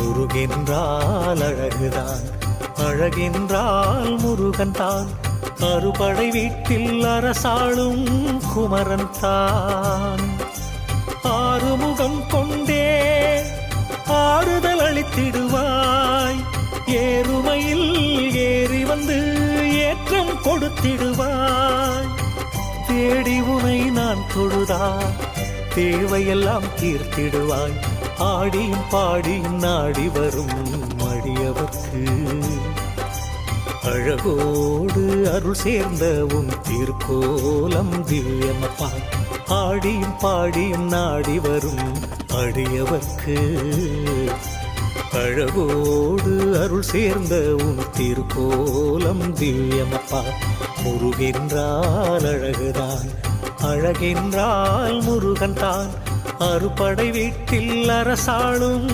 முருகென்றால் அழகுதான், அழகென்றால் முருகன் தான். அறுபடை வீட்டில் அரசாளும் குமரன் தான். ஆறுமுகம் கொண்டே ஆறுதல் அளித்திடுவாய், ஏறுமையில் ஏறி வந்து ஏற்றம் கொடுத்திடுவாய். தேடி உனை நான் தொழுதா தேவையெல்லாம் தீர்த்திடுவாய். ஆடியும் பாடியும் நாடி வரும் அடியவர்க்கு அழகோடு அருள் சேர்ந்த உன் திருக்கோலம் திவ்யமப்பா. ஆடியும் பாடியும் நாடி வரும் அடியவர்க்கு அழகோடு அருள் சேர்ந்த உன் திருக்கோலம் திவ்யமப்பா. முருகென்றால் அழகுதான், அழகென்றால் முருகன் தான். அறுபடை வீட்டில் அரசாளும்